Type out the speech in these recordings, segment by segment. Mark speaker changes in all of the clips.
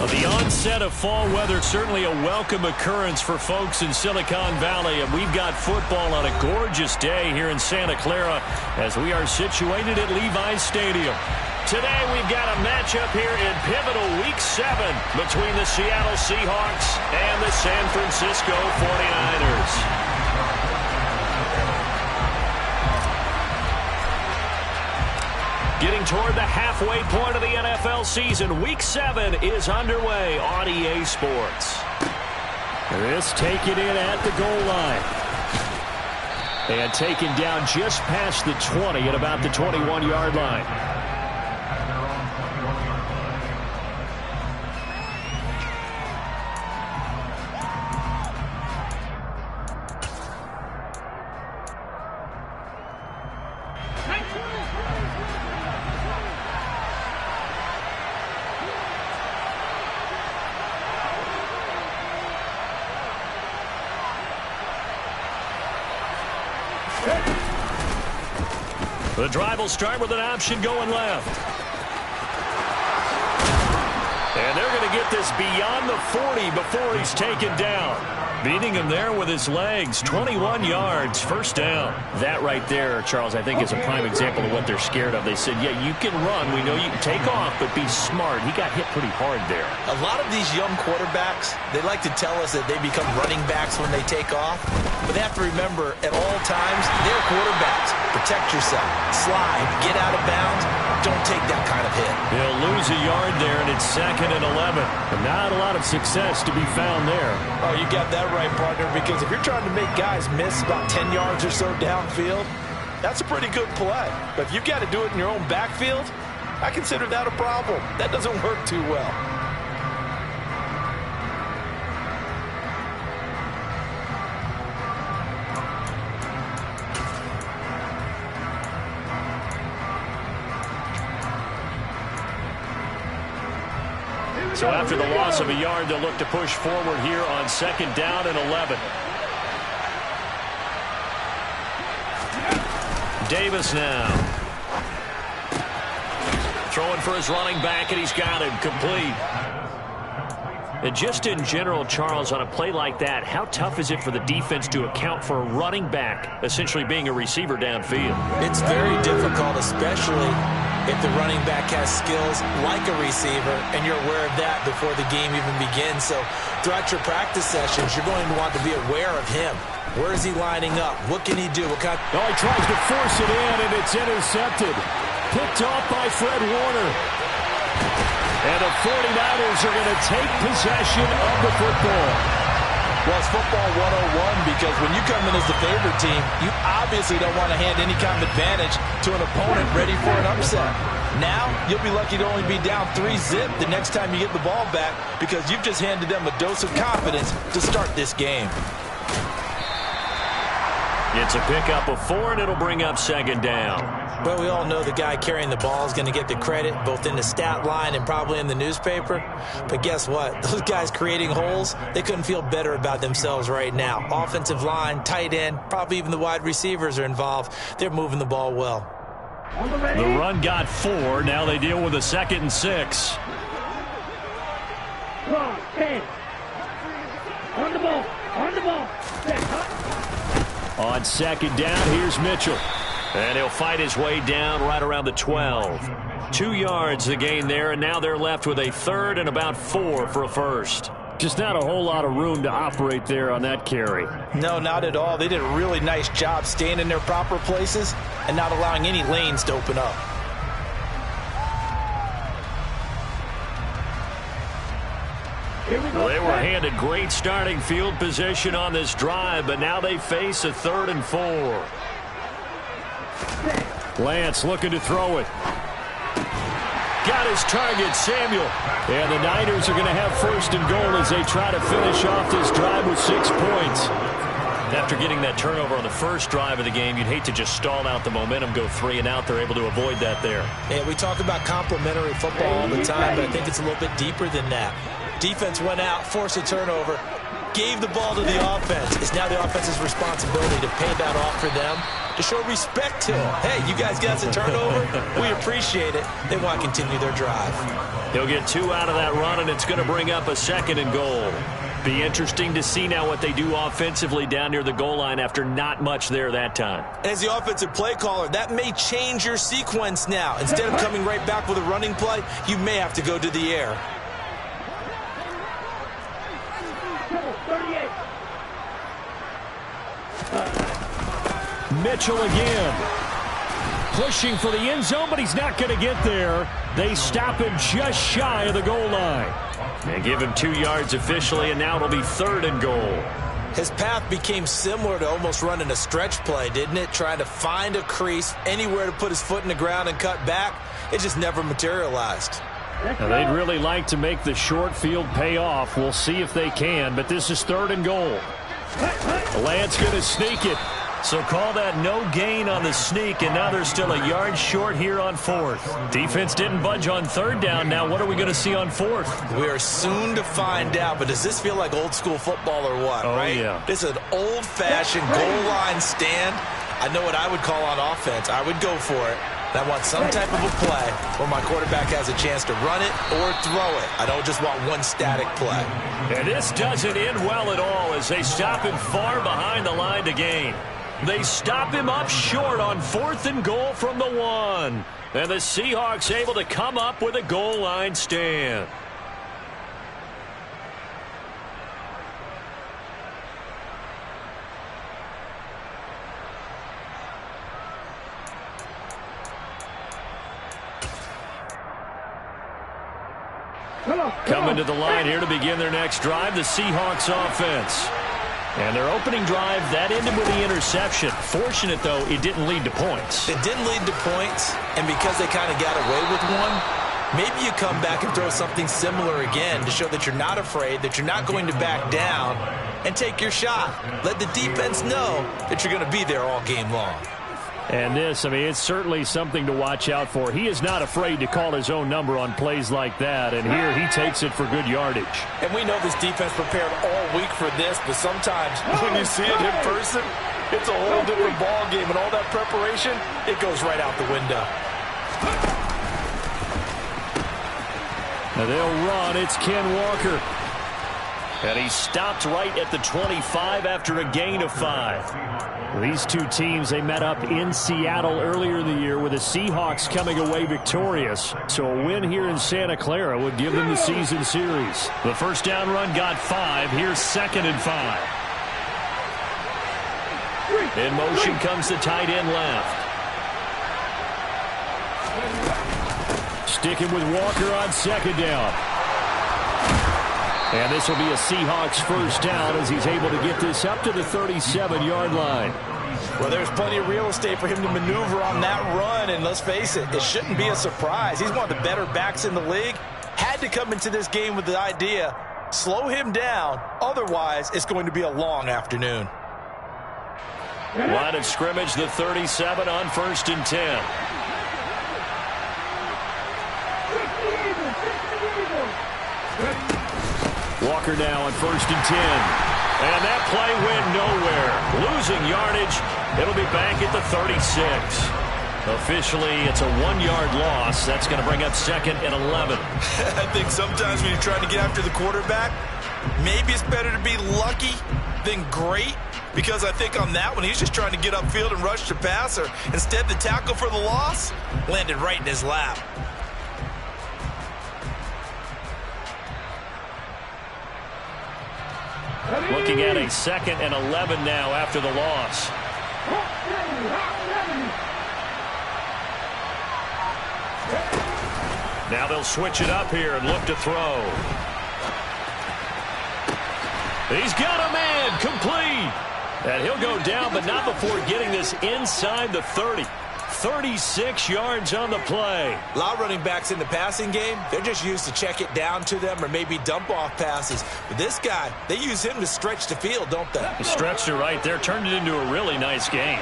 Speaker 1: Well, the onset of fall weather, certainly a welcome occurrence for folks in Silicon Valley. And we've got football on a gorgeous day here in Santa Clara as we are situated at Levi's Stadium. Today we've got a matchup here in pivotal Week 7 between the Seattle Seahawks and the San Francisco 49ers. Getting toward the halfway point of the NFL season, Week 7 is underway on EA Sports. This taken in at the goal line. And taken down just past the 20 at about the 21-yard line. The drive will start with an option going left. And they're going to get this beyond the 40 before he's taken down. Beating him there with his legs. 21 yards, first down. That right there, Charles, I think is a prime example of what they're scared of. They said, yeah, you can run. We know you can take off, but be smart. He got hit pretty hard there.
Speaker 2: A lot of these young quarterbacks, they like to tell us that they become running backs when they take off. But they have to remember, at all times, they're quarterbacks. Protect yourself. Slide. Get out of bounds. Don't take that kind of hit.
Speaker 1: He'll lose a yard there, and it's 2nd and 11. But not a lot of success to be found there.
Speaker 2: Oh, you got that right, partner, because if you're trying to make guys miss about 10 yards or so downfield, that's a pretty good play. But if you've got to do it in your own backfield, I consider that a problem. That doesn't work too well.
Speaker 1: So after the loss of a yard, they'll look to push forward here on 2nd down and 11. Davis now. Throwing for his running back, and he's got him complete. And just in general, Charles, on a play like that, how tough is it for the defense to account for a running back essentially being a receiver downfield?
Speaker 2: It's very difficult, especially if the running back has skills like a receiver, and you're aware of that before the game even begins. So throughout your practice sessions, you're going to want to be aware of him. Where is he lining up? What can he do? What kind?
Speaker 1: Oh, he tries to force it in, and it's intercepted. Picked off by Fred Warner. And the 49ers are going to take possession of the football.
Speaker 2: Well, it's football 101 because when you come in as the favorite team, you obviously don't want to hand any kind of advantage to an opponent ready for an upset. Now, you'll be lucky to only be down 3-zip the next time you get the ball back because you've just handed them a dose of confidence to start this game.
Speaker 1: It's a pickup of 4, and it'll bring up 2nd down.
Speaker 2: But we all know the guy carrying the ball is going to get the credit both in the stat line and probably in the newspaper. But guess what? Those guys creating holes, they couldn't feel better about themselves right now. Offensive line, tight end, probably even the wide receivers are involved. They're moving the ball well.
Speaker 1: The run got 4. Now they deal with a 2nd and 6.
Speaker 3: On the ball. On the ball.
Speaker 1: On 2nd down, here's Mitchell. And he'll fight his way down right around the 12. 2 yards the gain there, and now they're left with a 3rd and about 4 for a first. Just not a whole lot of room to operate there on that carry.
Speaker 2: No, not at all. They did a really nice job staying in their proper places and not allowing any lanes to open up.
Speaker 1: Well, they were handed great starting field position on this drive, but now they face a 3rd and 4. Lance looking to throw it. Got his target, Samuel. And the Niners are going to have 1st and goal as they try to finish off this drive with 6 points. After getting that turnover on the first drive of the game, you'd hate to just stall out the momentum, go 3 and out. They're able to avoid that there.
Speaker 2: Yeah, we talk about complementary football all the time, but I think it's a little bit deeper than that. Defense went out, forced a turnover. gave the ball to the offense. It's now the offense's responsibility to pay that off for them, to show respect to them. Hey, you guys got a turnover? We appreciate it. They want to continue their drive.
Speaker 1: He'll get 2 out of that run, and it's going to bring up a 2nd and goal. Be interesting to see now what they do offensively down near the goal line after not much there that time.
Speaker 2: As the offensive play caller, that may change your sequence now. Instead of coming right back with a running play, you may have to go to the air.
Speaker 1: Mitchell again. Pushing for the end zone, but he's not going to get there. They stop him just shy of the goal line. They give him 2 yards officially, and now it'll be 3rd and goal.
Speaker 2: His path became similar to almost running a stretch play, didn't it? Trying to find a crease, anywhere to put his foot in the ground and cut back. It just never materialized.
Speaker 1: Now, they'd really like to make the short field pay off. We'll see if they can, but this is 3rd and goal. Lance going to sneak it. So call that no gain on the sneak, and now they're still a yard short here on 4th. Defense didn't budge on 3rd down. Now what are we going to see on 4th?
Speaker 2: We are soon to find out, but does this feel like old school football or what, right?
Speaker 1: Yeah.
Speaker 2: This is an old-fashioned goal line stand. I know what I would call on offense. I would go for it. I want some type of a play where my quarterback has a chance to run it or throw it. I don't just want one static play.
Speaker 1: And this doesn't end well at all as they stop him far behind the line to gain. They stop him up short on 4th and goal from the 1. And the Seahawks able to come up with a goal line stand. Coming to the line here to begin their next drive, the Seahawks offense. And their opening drive, that ended with the interception. Fortunate, though, it didn't lead to points.
Speaker 2: It didn't lead to points, and because they kind of got away with one, maybe you come back and throw something similar again to show that you're not afraid, that you're not going to back down, and take your shot. Let the defense know that you're going to be there all game long.
Speaker 1: And this, I mean, it's certainly something to watch out for. He is not afraid to call his own number on plays like that, and here he takes it for good yardage.
Speaker 2: And we know this defense prepared all week for this, but sometimes when you see it in person, it's a whole different ball game, and all that preparation, it goes right out the window.
Speaker 1: Now they'll run. It's Ken Walker. And he stopped right at the 25 after a gain of 5. These two teams, they met up in Seattle earlier in the year with the Seahawks coming away victorious. So a win here in Santa Clara would give them the season series. The first down run got 5. Here's 2nd and 5. In motion comes the tight end left. Sticking with Walker on 2nd down. And this will be a Seahawks first down as he's able to get this up to the 37-yard line.
Speaker 2: Well, there's plenty of real estate for him to maneuver on that run, and let's face it, it shouldn't be a surprise. He's one of the better backs in the league. Had to come into this game with the idea, slow him down, otherwise it's going to be a long afternoon.
Speaker 1: Line of scrimmage, the 37 on 1st and 10. Walker now on 1st and 10. And that play went nowhere. Losing yardage. It'll be back at the 36. Officially, it's a 1-yard loss. That's going to bring up 2nd and 11.
Speaker 2: I think sometimes when you're trying to get after the quarterback, maybe it's better to be lucky than great. Because I think on that one, he's just trying to get upfield and rush the passer. Instead, the tackle for the loss landed right in his lap.
Speaker 1: Looking at a 2nd and 11 now after the loss. Now they'll switch it up here and look to throw. He's got a man, complete. And he'll go down, but not before getting this inside the 30. 36 yards on the play.
Speaker 2: A lot of running backs in the passing game, they're just used to check it down to them or maybe dump off passes. But this guy, they use him to stretch the field, don't they?
Speaker 1: The stretcher right there turned it into a really nice game.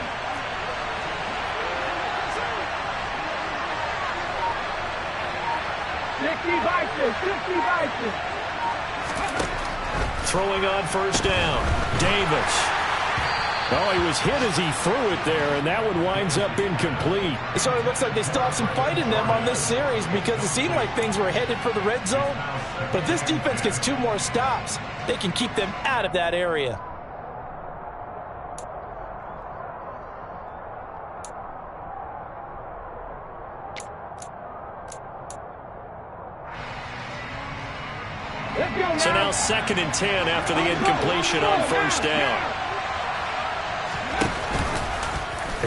Speaker 1: Throwing on first down. Davis. Oh, he was hit as he threw it there, and that one winds up incomplete.
Speaker 2: It sort of looks like they still have some fight in them on this series because it seemed like things were headed for the red zone. But if this defense gets 2 more stops, they can keep them out of that area.
Speaker 1: So now 2nd and 10 after the incompletion on first down.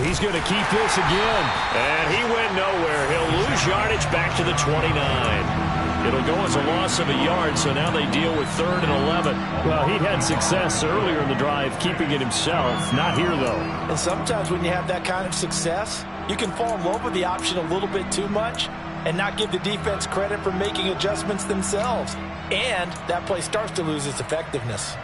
Speaker 1: He's going to keep this again. And he went nowhere. He'll lose yardage back to the 29. It'll go as a loss of a yard, so now they deal with 3rd and 11. Well, he'd had success earlier in the drive keeping it himself. Not here, though.
Speaker 2: And sometimes when you have that kind of success, you can fall in love with the option a little bit too much and not give the defense credit for making adjustments themselves. And that play starts to lose its effectiveness.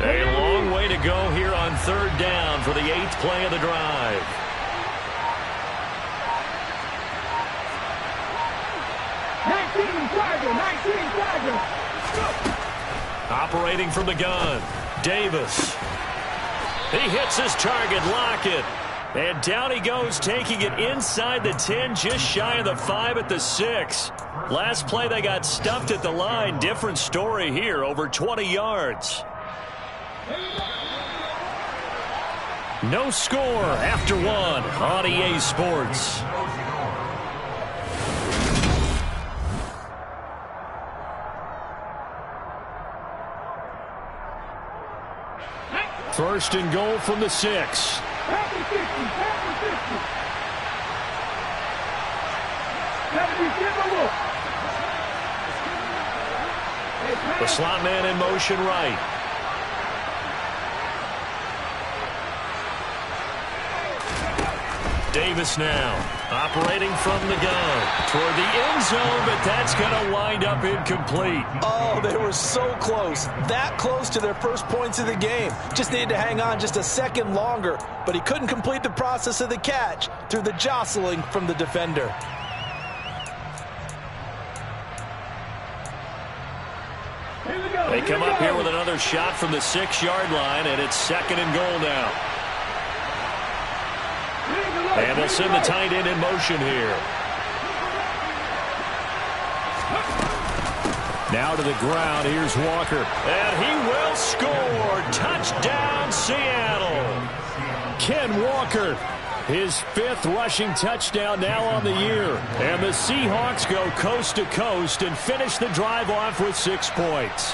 Speaker 1: A long way to go here on 3rd down for the 8th play of the drive. Operating from the gun, Davis. He hits his target, Lockett. And down he goes, taking it inside the 10, just shy of the 5 at the 6. Last play they got stuffed at the line. Different story here, over 20 yards. No score after 1 on EA Sports. First and goal from the 6. The slot man in motion right. Davis now, operating from the gun toward the end zone, but that's going to wind up incomplete.
Speaker 2: Oh, they were so close. That close to their first points of the game. Just needed to hang on just a second longer, but he couldn't complete the process of the catch through the jostling from the defender.
Speaker 1: They come up here with another shot from the 6-yard line, and it's 2nd and goal now. And they'll send the tight end in motion here. Now to the ground. Here's Walker. And he will score. Touchdown, Seattle. Ken Walker, his 5th rushing touchdown now on the year. And the Seahawks go coast to coast and finish the drive off with 6 points.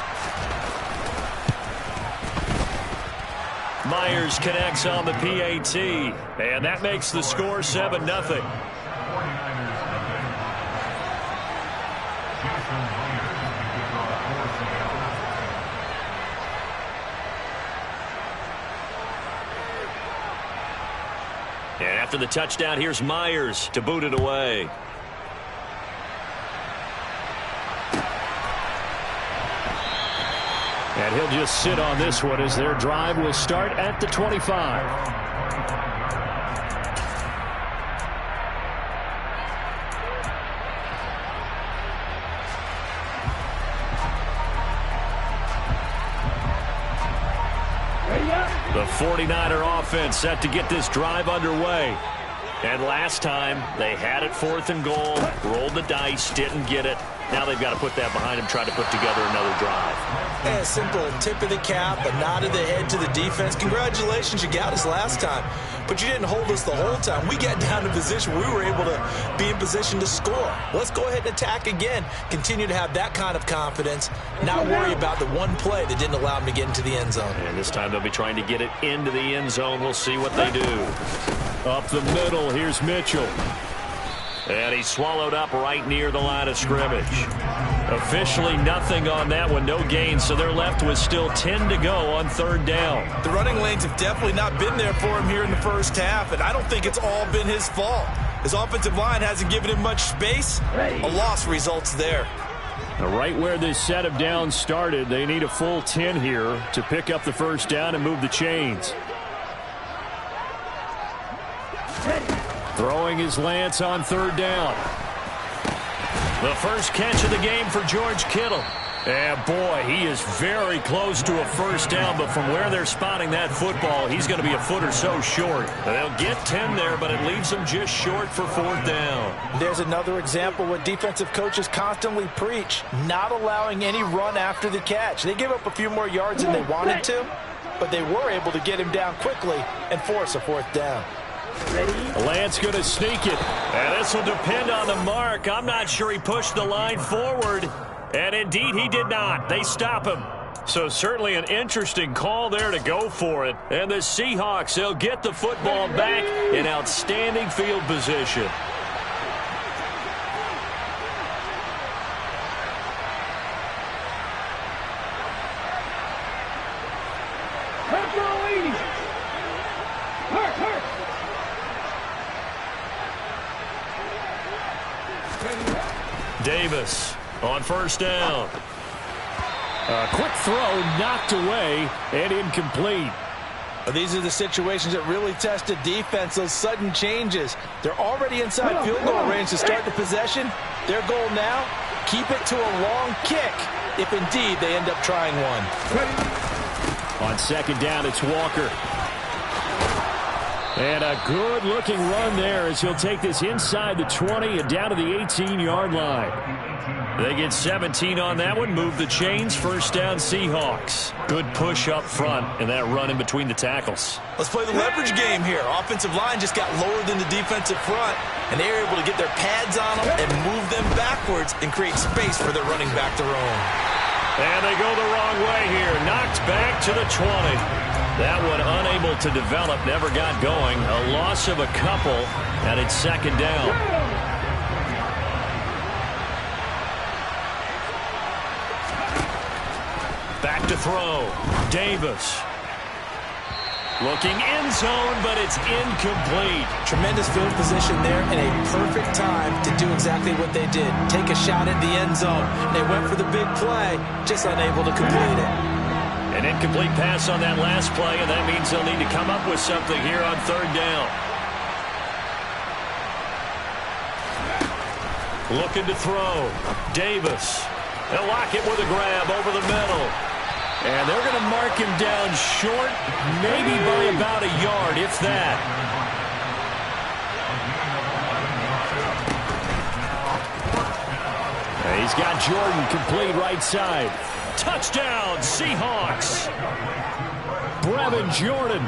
Speaker 1: Myers connects on the PAT, and that makes the score 7-0. And after the touchdown, here's Myers to boot it away. And he'll just sit on this one as their drive will start at the 25. The 49er offense set to get this drive underway. And last time, they had it 4th and goal, rolled the dice, didn't get it. Now they've got to put that behind them, try to put together another drive.
Speaker 2: Yeah, a simple tip of the cap, a nod of the head to the defense. Congratulations, you got us last time. But you didn't hold us the whole time. We got down to position. We were able to be in position to score. Let's go ahead and attack again. Continue to have that kind of confidence. Not worry about the one play that didn't allow them to get into the end zone.
Speaker 1: And this time they'll be trying to get it into the end zone. We'll see what they do. Up the middle, here's Mitchell. And he's swallowed up right near the line of scrimmage. Officially nothing on that one, no gain, so they're left with still 10 to go on 3rd down.
Speaker 2: The running lanes have definitely not been there for him here in the first half, and I don't think it's all been his fault. His offensive line hasn't given him much space. A loss results there.
Speaker 1: Right where this set of downs started, they need a full 10 here to pick up the first down and move the chains. Throwing his Lance on third down. The first catch of the game for George Kittle. And boy, he is very close to a first down, but from where they're spotting that football, he's going to be a foot or so short. They'll get 10 there, but it leaves them just short for fourth down.
Speaker 2: There's another example what defensive coaches constantly preach, not allowing any run after the catch. They give up a few more yards than they wanted to, but they were able to get him down quickly and force a fourth down.
Speaker 1: Lance going to sneak it, and this will depend on the mark. I'm not sure he pushed the line forward. And indeed, he did not. They stop him. So certainly an interesting call there to go for it. And the Seahawks, they'll get the football back in outstanding field position. Davis on first down. A quick throw knocked away and incomplete.
Speaker 2: These are the situations that really test a defense, those sudden changes. They're already inside field goal range to start the possession. Their goal now, keep it to a long kick, if indeed they end up trying one.
Speaker 1: On second down, it's Walker. And a good-looking run there as he'll take this inside the 20 and down to the 18-yard line. They get 17 on that one, move the chains, first down Seahawks. Good push up front and that run in between the tackles.
Speaker 2: Let's play the leverage game here. Offensive line just got lower than the defensive front, and they were able to get their pads on them and move them backwards and create space for their running back to roam.
Speaker 1: And they go the wrong way here. Knocked back to the 20. That one unable to develop, never got going. A loss of a couple, and it's second down. Back to throw. Davis. Looking end zone, but it's incomplete.
Speaker 2: Tremendous field position there and a perfect time to do exactly what they did. Take a shot at the end zone. They went for the big play, just unable to complete it.
Speaker 1: An incomplete pass on that last play, and that means they'll need to come up with something here on third down. Looking to throw. Davis. They'll lock it with a grab over the middle. And they're going to mark him down short, maybe by about a yard, if that. And he's got Jordan complete right side. Touchdown, Seahawks. Brevin Jordan,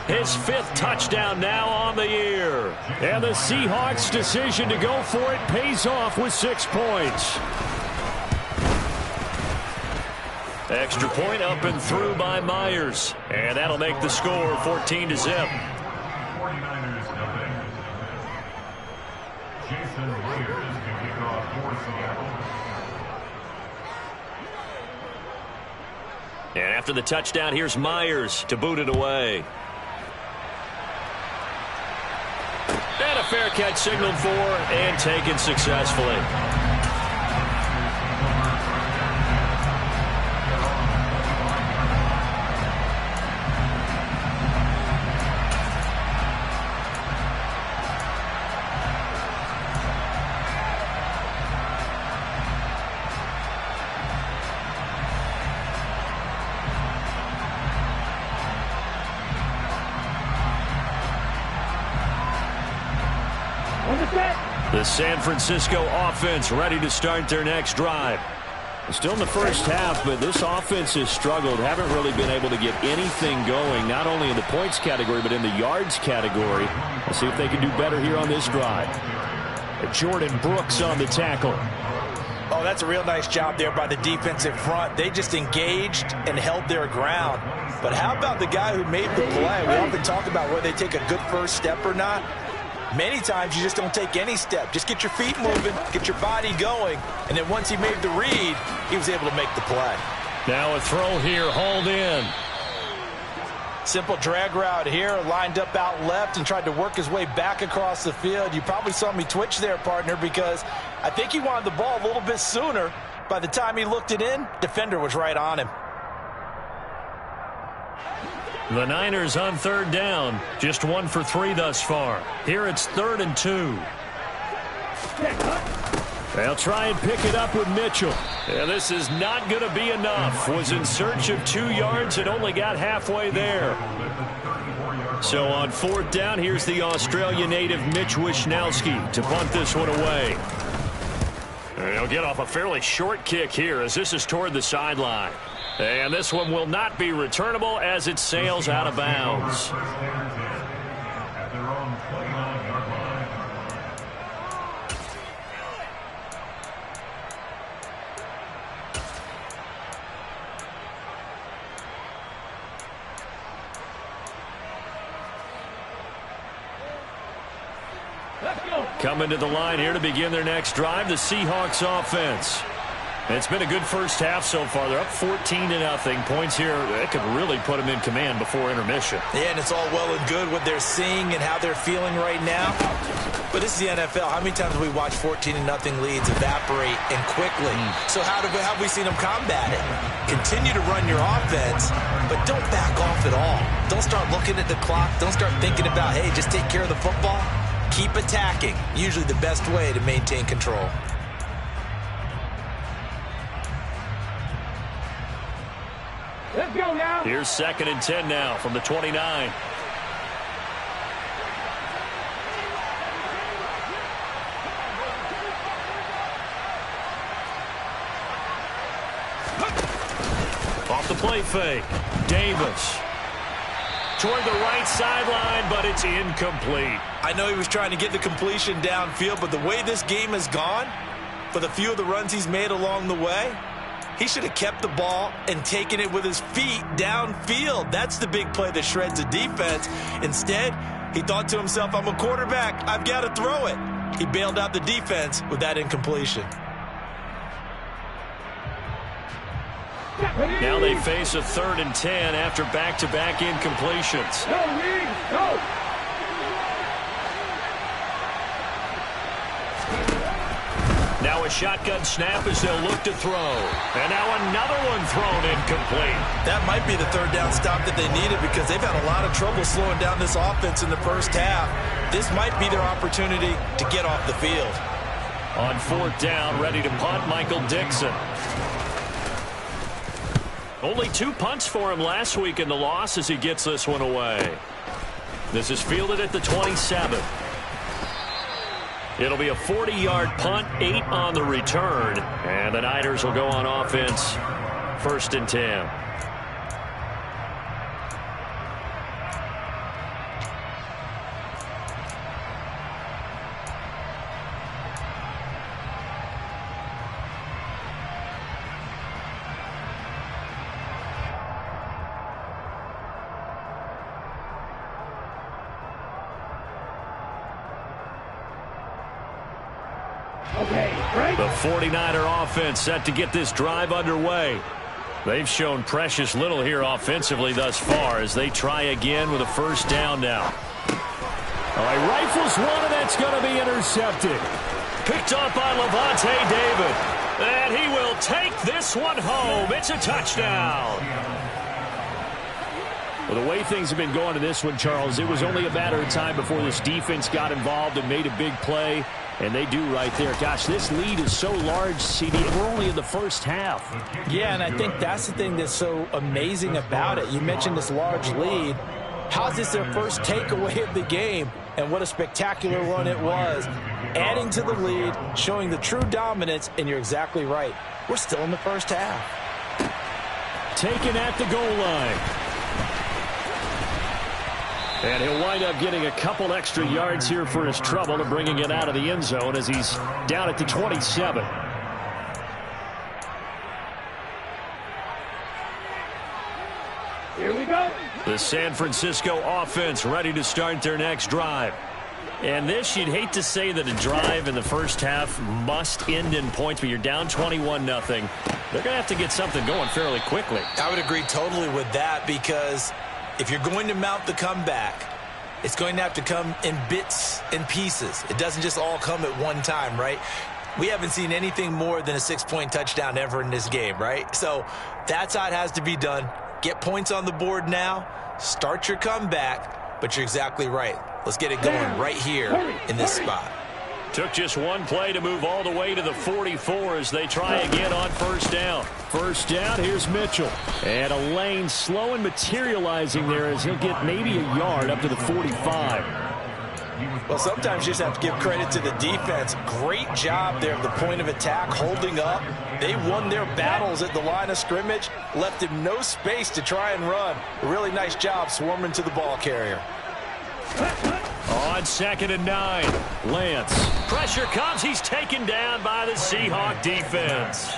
Speaker 1: his fifth touchdown now on the year. And the Seahawks' decision to go for it pays off with 6 points. Extra point up and through by Myers. And that'll make the score 14-0. And after the touchdown, here's Myers to boot it away. And a fair catch signaled for and taken successfully. The San Francisco offense ready to start their next drive. Still in the first half, but this offense has struggled. Haven't really been able to get anything going, not only in the points category, but in the yards category. Let's see if they can do better here on this drive. Jordan Brooks on the tackle.
Speaker 2: Oh, that's a real nice job there by the defensive front. They just engaged and held their ground. But how about the guy who made the play? We often talk about whether they take a good first step or not. Many times you just don't take any step. Just get your feet moving, get your body going, and then once he made the read, he was able to make the play.
Speaker 1: Now a throw here, hauled in.
Speaker 2: Simple drag route here, lined up out left and tried to work his way back across the field. You probably saw me twitch there, partner, because I think he wanted the ball a little bit sooner, By the time he looked it in, defender was right on him.
Speaker 1: The Niners on third down. Just 1 for 3 thus far. Here it's 3rd and 2. They'll try and pick it up with Mitchell. And this is not going to be enough. Was in search of 2 yards and only got halfway there. So on 4th down, here's the Australia native Mitch Wishnowsky to punt this one away. He'll get off a fairly short kick here as this is toward the sideline. And this one will not be returnable as it sails out of bounds. Coming to the line here to begin their next drive, the Seahawks offense. It's been a good first half so far. They're up 14-0. Points here, that could really put them in command before intermission.
Speaker 2: Yeah, and it's all well and good what they're seeing and how they're feeling right now. But this is the NFL. How many times have we watched 14-0 leads evaporate and quickly? So how have we seen them combat it? Continue to run your offense, but don't back off at all. Don't start looking at the clock. Don't start thinking about, hey, just take care of the football. Keep attacking. Usually the best way to maintain control.
Speaker 3: Let's go now.
Speaker 1: Here's 2nd and 10 now from the 29. Off the play fake. Davis. Toward the right sideline, but it's incomplete.
Speaker 2: I know he was trying to get the completion downfield, but the way this game has gone, for the few of the runs he's made along the way, he should have kept the ball and taken it with his feet downfield. That's the big play that shreds the defense. Instead, he thought to himself, I'm a quarterback. I've got to throw it. He bailed out the defense with that incompletion.
Speaker 1: Now they face a 3rd and 10 after back-to-back incompletions.
Speaker 3: Go, Reed, go.
Speaker 1: Now a shotgun snap as they'll look to throw. And now another one thrown incomplete.
Speaker 2: That might be the 3rd down stop that they needed because they've had a lot of trouble slowing down this offense in the first half. This might be their opportunity to get off the field.
Speaker 1: On 4th down, ready to punt, Michael Dixon. Only 2 punts for him last week in the loss as he gets this one away. This is fielded at the 27. It'll be a 40-yard punt, 8 on the return. And the Niners will go on offense, 1st and 10. The 49er offense set to get this drive underway. They've shown precious little here offensively thus far as they try again with a 1st down now. All right, rifles one, and that's going to be intercepted. Picked up by Levante David. And he will take this one home. It's a touchdown. Well, the way things have been going in this one, Charles, it was only a matter of time before this defense got involved and made a big play. And they do right there. Gosh, this lead is so large, CD. We're only in the first half.
Speaker 2: Yeah, and I think that's the thing that's so amazing about it. You mentioned this large lead. How is this their first takeaway of the game? And what a spectacular run it was. Adding to the lead, showing the true dominance, and you're exactly right. We're still in the first half.
Speaker 1: Taken at the goal line. And he'll wind up getting a couple extra yards here for his trouble and bringing it out of the end zone as he's down at the 27.
Speaker 3: Here we go.
Speaker 1: The San Francisco offense ready to start their next drive. And this, you'd hate to say that a drive in the first half must end in points, but you're down 21-0. They're going to have to get something going fairly quickly.
Speaker 2: I would agree totally with that because if you're going to mount the comeback, it's going to have to come in bits and pieces. It doesn't just all come at one time, right? We haven't seen anything more than a 6-point touchdown ever in this game, right? So that's how it has to be done. Get points on the board now. Start your comeback. But you're exactly right. Let's get it going right here in this spot.
Speaker 1: Took just one play to move all the way to the 44 as they try again on first down. First down, here's Mitchell. And a lane slow and materializing there as he'll get maybe a yard up to the 45.
Speaker 2: Well, sometimes you just have to give credit to the defense. Great job there at the point of attack, holding up. They won their battles at the line of scrimmage, left him no space to try and run. A really nice job swarming to the ball carrier.
Speaker 1: On 2nd and 9, Lance. Pressure comes. He's taken down by the Seahawk defense.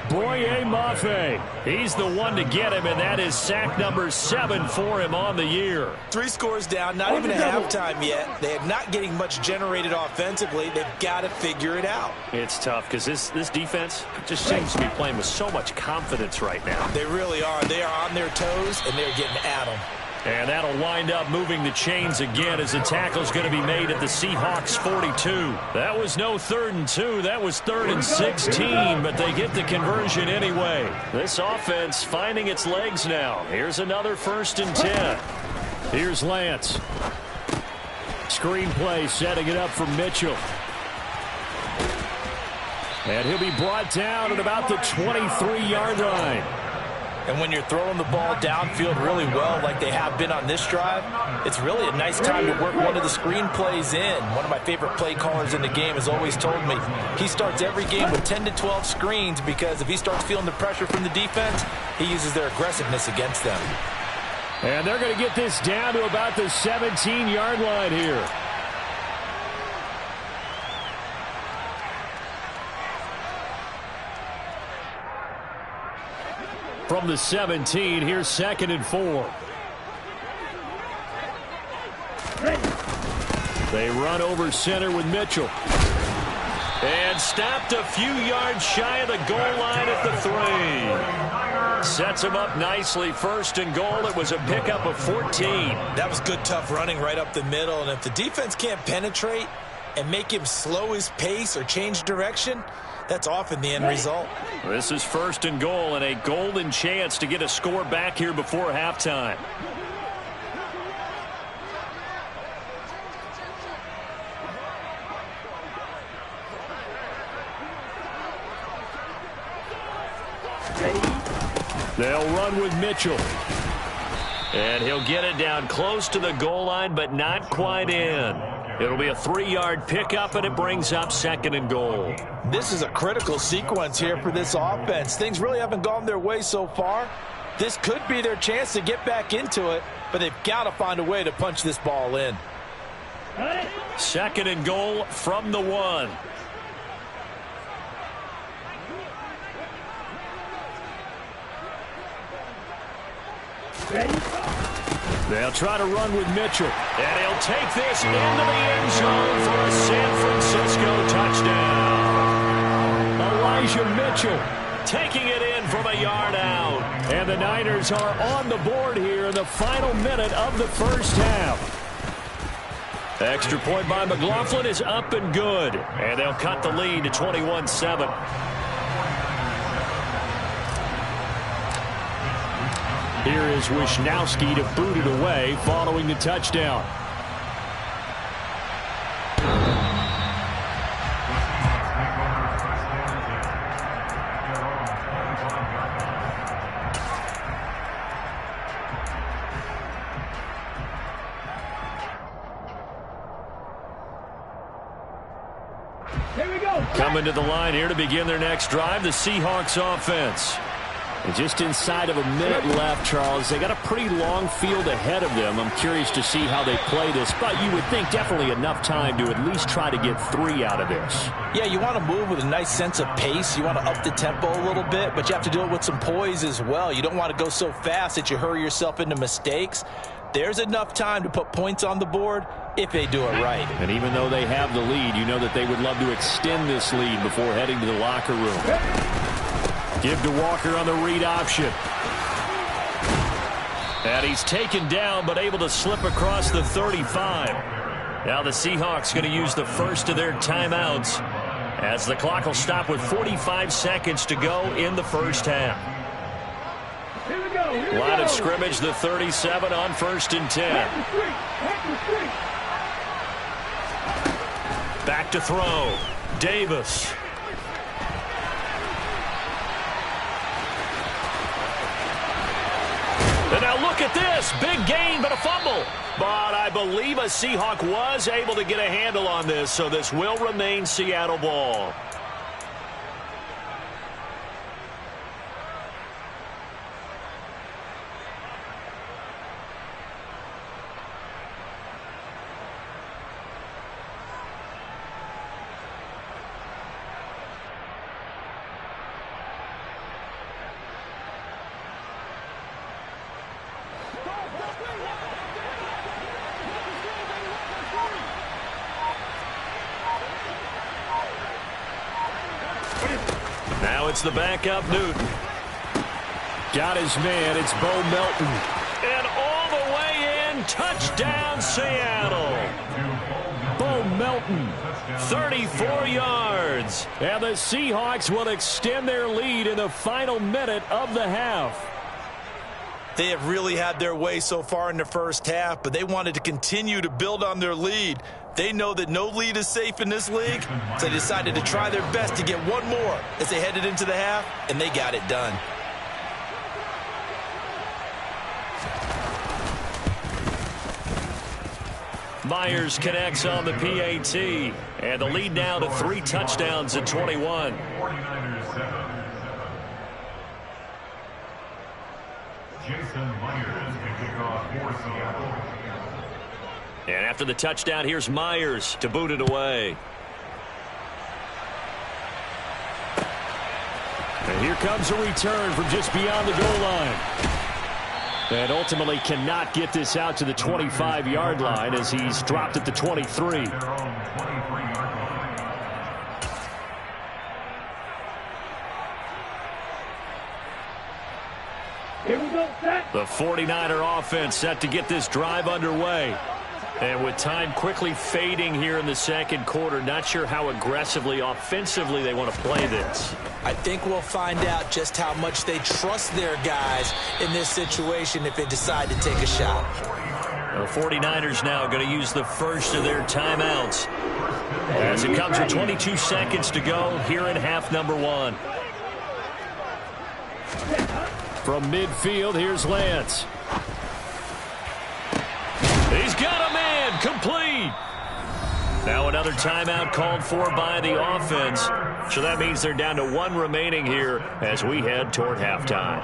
Speaker 1: Boye Mafe. He's the one to get him, and that is sack number 7 for him on the year.
Speaker 2: 3 scores down, not even a halftime yet. They're not getting much generated offensively. They've got to figure it out.
Speaker 1: It's tough because this defense just seems to be playing with so much confidence right now.
Speaker 2: They really are. They are on their toes, and they're getting at them.
Speaker 1: And that'll wind up moving the chains again as the tackle's going to be made at the Seahawks 42. That was no 3rd and 2. That was 3rd and 16, but they get the conversion anyway. This offense finding its legs now. Here's another 1st and 10. Here's Lance. Screenplay setting it up for Mitchell. And he'll be brought down at about the 23-yard line.
Speaker 2: And when you're throwing the ball downfield really well like they have been on this drive, it's really a nice time to work one of the screen plays in. One of my favorite play callers in the game has always told me he starts every game with 10 to 12 screens because if he starts feeling the pressure from the defense, he uses their aggressiveness against them.
Speaker 1: And they're going to get this down to about the 17-yard line here. From the 17, here's 2nd and 4. They run over center with Mitchell. And stopped a few yards shy of the goal line at the 3. Sets him up nicely. 1st and goal. It was a pickup of 14.
Speaker 2: That was good, tough running right up the middle. And if the defense can't penetrate and make him slow his pace or change direction, that's often the end result.
Speaker 1: This is 1st and goal and a golden chance to get a score back here before halftime. They'll run with Mitchell. And he'll get it down close to the goal line, but not quite in. It'll be a 3-yard pickup, and it brings up 2nd and goal.
Speaker 2: This is a critical sequence here for this offense. Things really haven't gone their way so far. This could be their chance to get back into it, but they've got to find a way to punch this ball in.
Speaker 1: 2nd and goal from the 1. They'll try to run with Mitchell. And he'll take this into the end zone for a San Francisco touchdown. Elijah Mitchell taking it in from a yard out. And the Niners are on the board here in the final minute of the first half. Extra point by McLaughlin is up and good. And they'll cut the lead to 21-7. Here is Wisnowski to boot it away following the touchdown.
Speaker 3: Here we go.
Speaker 1: Coming to the line here to begin their next drive, the Seahawks offense. And just inside of a minute left, Charles. They got a pretty long field ahead of them. I'm curious to see how they play this, but you would think definitely enough time to at least try to get 3 out of this.
Speaker 2: Yeah, you want to move with a nice sense of pace. You want to up the tempo a little bit, but you have to do it with some poise as well. You don't want to go so fast that you hurry yourself into mistakes. There's enough time to put points on the board if they do it right.
Speaker 1: And even though they have the lead, you know that they would love to extend this lead before heading to the locker room. Give to Walker on the read option. And he's taken down, but able to slip across the 35. Now the Seahawks going to use the first of their timeouts As the clock will stop with 45 seconds to go in the first half.
Speaker 3: Here we go. Here we
Speaker 1: Line
Speaker 3: go.
Speaker 1: of scrimmage, the 37 on 1st and 10. Back to throw. Davis. And now look at this. Big gain, but a fumble. But I believe a Seahawk was able to get a handle on this, so this will remain Seattle ball. Now it's the backup, Newton. Got his man, it's Bo Melton. And all the way in, touchdown Seattle. Bo Melton, 34 yards. And the Seahawks will extend their lead in the final minute of the half.
Speaker 2: They have really had their way so far in the first half, but they wanted to continue to build on their lead. They know that no lead is safe in this league, so they decided to try their best to get one more as they headed into the half, and they got it done.
Speaker 1: Myers connects on the PAT, and the lead now to 3 touchdowns at 21. And after the touchdown, here's Myers to boot it away. And here comes a return from just beyond the goal line. And ultimately cannot get this out to the 25-yard line as he's dropped at the 23.
Speaker 3: Here we go, set.
Speaker 1: The 49er offense set to get this drive underway. And with time quickly fading here in the second quarter, not sure how aggressively, offensively they want to play this.
Speaker 2: I think we'll find out just how much they trust their guys in this situation if they decide to take a shot.
Speaker 1: The 49ers now going to use the first of their timeouts as it comes with 22 seconds to go here in half number 1. From midfield, here's Lance. He's got a man, complete. Now another timeout called for by the offense. So that means they're down to 1 remaining here as we head toward halftime.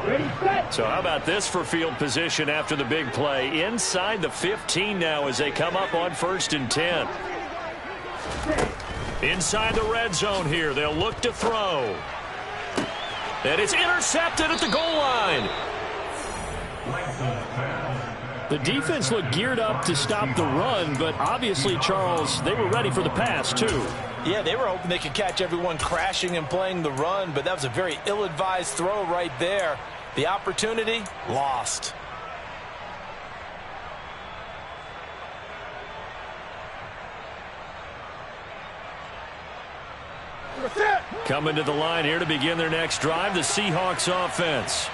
Speaker 1: So how about this for field position after the big play? Inside the 15 now as they come up on 1st and 10. Inside the red zone here. They'll look to throw. And it's intercepted at the goal line. The defense looked geared up to stop the run, but obviously, Charles, they were ready for the pass, too.
Speaker 2: Yeah, they were hoping they could catch everyone crashing and playing the run, but that was a very ill-advised throw right there. The opportunity, lost.
Speaker 1: Coming to the line here to begin their next drive, the Seahawks offense.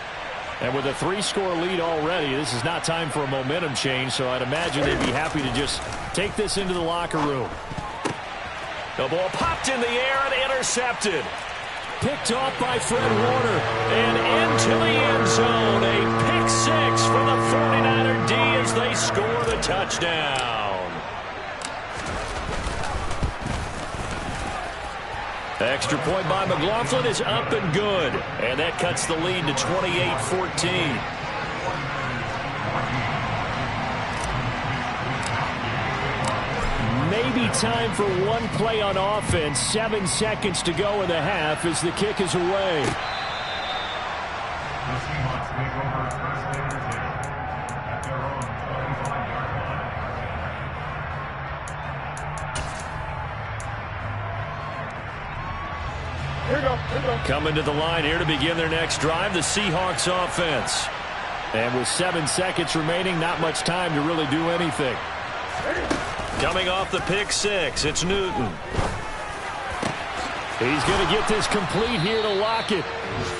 Speaker 1: And with a 3-score lead already, this is not time for a momentum change, so I'd imagine they'd be happy to just take this into the locker room. The ball popped in the air and intercepted. Picked off by Fred Warner. And into the end zone. A pick 6 for the 49er D as they score the touchdown. Extra point by McLaughlin is up and good. And that cuts the lead to 28-14. Maybe time for one play on offense. 7 seconds to go in the half as the kick is away. Coming to the line here to begin their next drive, the Seahawks offense. And with 7 seconds remaining, not much time to really do anything. Coming off the pick 6, it's Newton. He's going to get this complete here to lock it.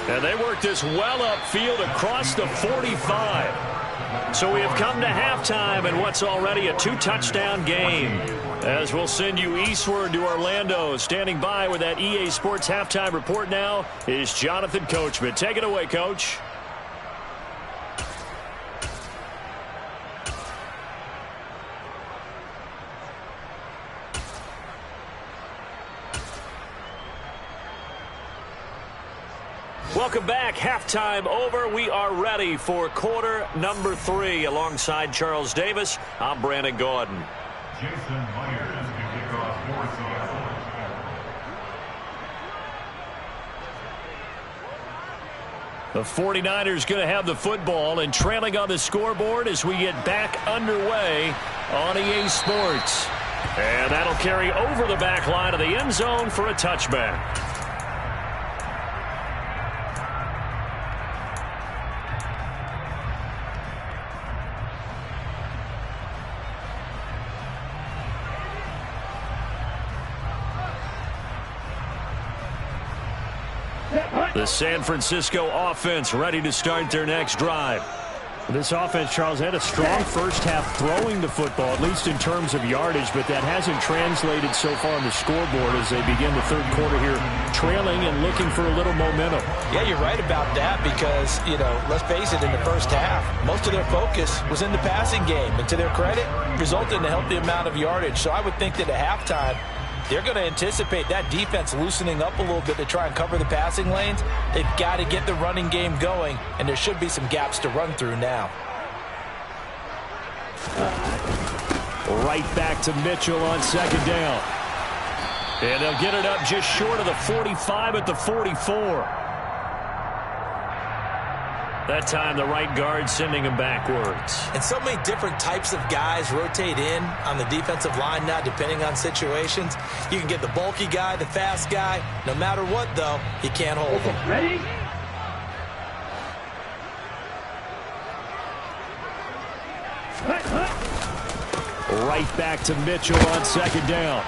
Speaker 1: And they work this well upfield across the 45. So we have come to halftime in what's already a 2-touchdown game. As we'll send you eastward to Orlando. Standing by with that EA Sports halftime report now is Jonathan Coachman. Take it away, Coach. Welcome back. Halftime over. We are ready for quarter number 3. Alongside Charles Davis, I'm Brandon Gaudin.
Speaker 4: Jason Myers to kick off for Seattle.
Speaker 1: The 49ers going to have the football and trailing on the scoreboard as we get back underway on EA Sports. And that'll carry over the back line of the end zone for a touchback. The San Francisco offense ready to start their next drive.
Speaker 5: This offense, Charles, had a strong first half throwing the football, at least in terms of yardage, but that hasn't translated so far on the scoreboard as they begin the third quarter here, trailing and looking for a little momentum.
Speaker 2: Yeah, you're right about that because, let's face it, in the first half, most of their focus was in the passing game. And to their credit, resulted in a healthy amount of yardage. So I would think that at halftime, they're going to anticipate that defense loosening up a little bit to try and cover the passing lanes. They've got to get the running game going, and there should be some gaps to run through now.
Speaker 1: Right back to Mitchell on second down. And they'll get it up just short of the 45 at the 44. That time, the right guard sending him backwards.
Speaker 2: And so many different types of guys rotate in on the defensive line now, depending on situations. You can get the bulky guy, the fast guy. No matter what, though, he can't hold him.
Speaker 3: Ready?
Speaker 1: Right back to Mitchell on second down.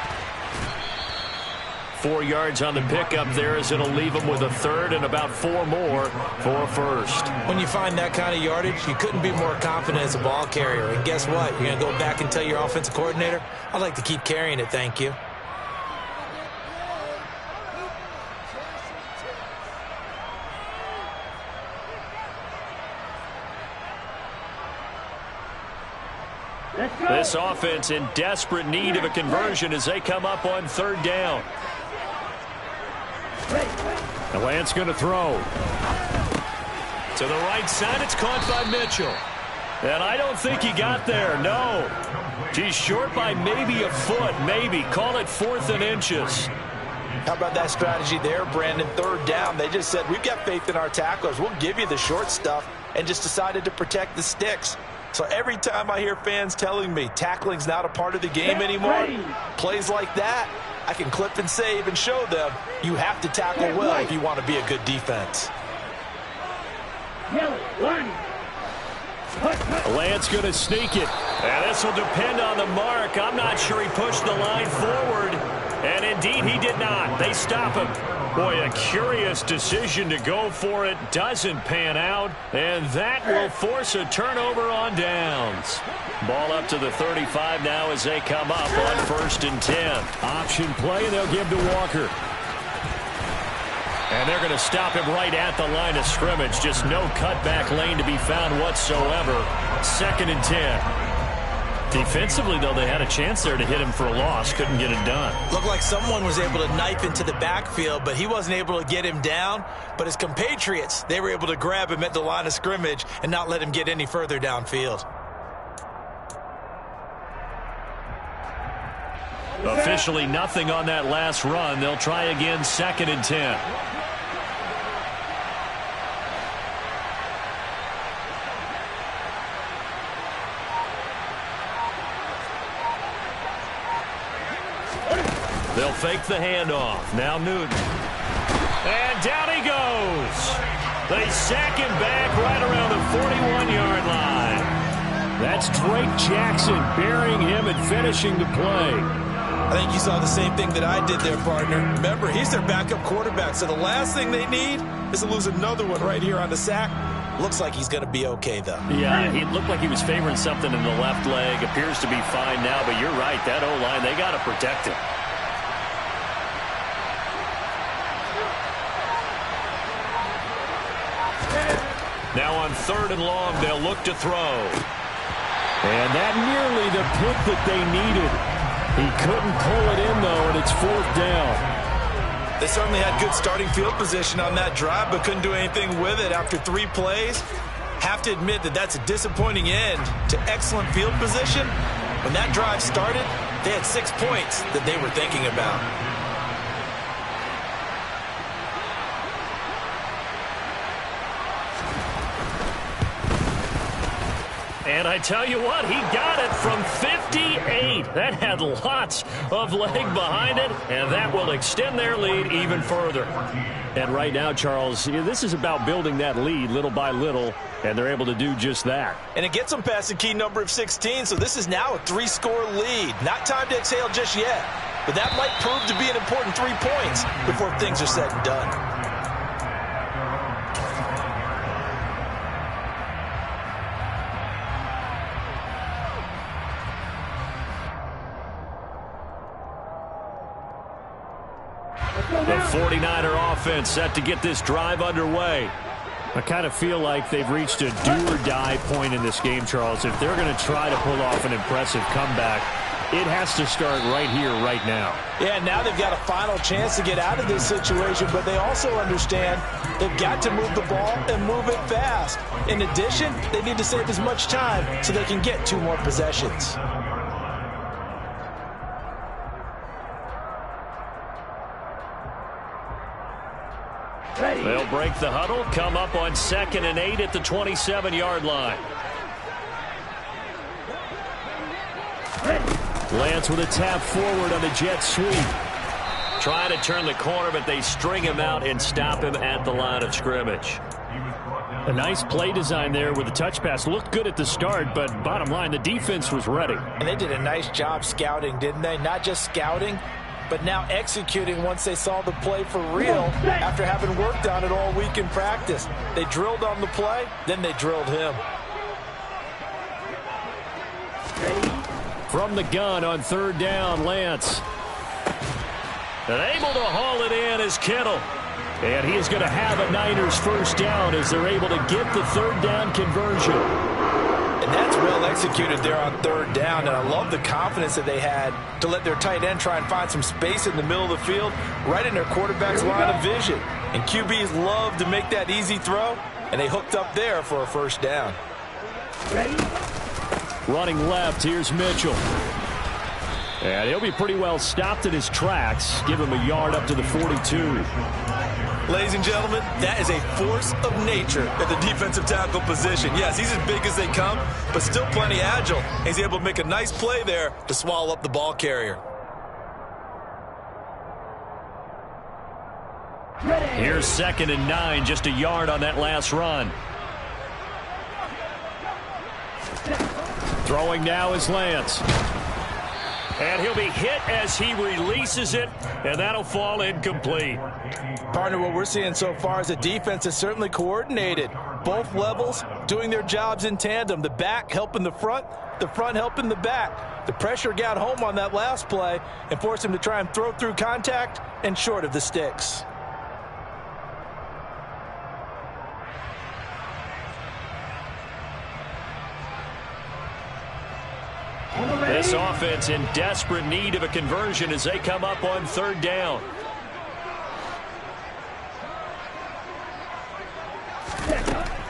Speaker 1: 4 yards on the pickup there as it'll leave them with a third and about 4 more for a first.
Speaker 2: When you find that kind of yardage, you couldn't be more confident as a ball carrier. And guess what? You're going to go back and tell your offensive coordinator, I'd like to keep carrying it, thank you.
Speaker 1: This offense in desperate need of a conversion as they come up on third down. The Lance going to throw. To the right side, it's caught by Mitchell. And I don't think he got there, no. He's short by maybe a foot, maybe. Call it 4th and inches.
Speaker 2: How about that strategy there, Brandon? Third down, they just said, we've got faith in our tacklers. We'll give you the short stuff, and just decided to protect the sticks. So every time I hear fans telling me tackling's not a part of the game anymore, plays like that, I can clip and save and show them you have to tackle well if you want to be a good defense.
Speaker 1: Lance going to sneak it. And this will depend on the mark. I'm not sure he pushed the line forward. And indeed, he did not. They stop him. Boy, a curious decision to go for it. Doesn't pan out. And that will force a turnover on downs. Ball up to the 35 now as they come up on 1st and 10. Option play, and they'll give to Walker. And they're going to stop him right at the line of scrimmage. Just no cutback lane to be found whatsoever. 2nd and 10. Defensively, though, they had a chance there to hit him for a loss. Couldn't get it done.
Speaker 2: Looked like someone was able to knife into the backfield, but he wasn't able to get him down. But his compatriots, they were able to grab him at the line of scrimmage and not let him get any further downfield.
Speaker 1: Officially nothing on that last run. They'll try again, 2nd and 10. They'll fake the handoff. Now Newton. And down he goes. They sack him back right around the 41-yard line. That's Drake Jackson burying him and finishing the play.
Speaker 2: I think you saw the same thing that I did there, partner. Remember, he's their backup quarterback, so the last thing they need is to lose another one right here on the sack. Looks like he's going to be okay, though.
Speaker 1: Yeah, he looked like he was favoring something in the left leg. Appears to be fine now, but you're right. That O-line, they got to protect him. Now on 3rd and long, they'll look to throw.
Speaker 5: And that nearly the pick that they needed. He couldn't pull it in, though, and it's 4th down.
Speaker 2: They certainly had good starting field position on that drive, but couldn't do anything with it after 3 plays. Have to admit that that's a disappointing end to excellent field position. When that drive started, they had 6 points that they were thinking about.
Speaker 1: And I tell you what, he got it from 58. That had lots of leg behind it, and that will extend their lead even further.
Speaker 5: And right now, Charles, this is about building that lead little by little, and they're able to do just that.
Speaker 2: And it gets them past the key number of 16, so this is now a 3-score lead. Not time to exhale just yet, but that might prove to be an important 3 points before things are said and done.
Speaker 1: The 49er offense set to get this drive underway.
Speaker 5: I kind of feel like they've reached a do-or-die point in this game, Charles. If they're going to try to pull off an impressive comeback, it has to start right here, right now.
Speaker 2: Yeah, now they've got a final chance to get out of this situation, but they also understand they've got to move the ball and move it fast. In addition, they need to save as much time so they can get 2 more possessions.
Speaker 1: They'll break the huddle, come up on 2nd and 8 at the 27-yard line.
Speaker 5: Lance with a tap forward on the jet sweep.
Speaker 1: Trying to turn the corner, but they string him out and stop him at the line of scrimmage.
Speaker 5: A nice play design there with the touch pass. Looked good at the start, but bottom line, the defense was ready.
Speaker 2: And they did a nice job scouting, didn't they? Not just scouting, but now executing once they saw the play for real after having worked on it all week in practice. They drilled on the play, then they drilled him.
Speaker 5: From the gun on 3rd down, Lance.
Speaker 1: And able to haul it in is Kittle.
Speaker 5: And he is going to have a Niners 1st down as they're able to get the 3rd down conversion.
Speaker 2: And that's well executed there on 3rd down, and I love the confidence that they had to let their tight end try and find some space in the middle of the field, right in their quarterback's line of vision. And QBs love to make that easy throw, and they hooked up there for a 1st down.
Speaker 5: Running left, here's Mitchell. And he'll be pretty well stopped in his tracks. Give him a yard up to the 42.
Speaker 2: Ladies and gentlemen, that is a force of nature at the defensive tackle position. Yes, he's as big as they come, but still plenty agile. He's able to make a nice play there to swallow up the ball carrier.
Speaker 1: Here's 2nd and 9, just a yard on that last run.
Speaker 5: Throwing now is Lance.
Speaker 1: And he'll be hit as he releases it, and that'll fall incomplete.
Speaker 2: Partner, what we're seeing so far is the defense is certainly coordinated. Both levels doing their jobs in tandem. The back helping the front helping the back. The pressure got home on that last play and forced him to try and throw through contact and short of the sticks.
Speaker 1: This offense in desperate need of a conversion as they come up on 3rd down.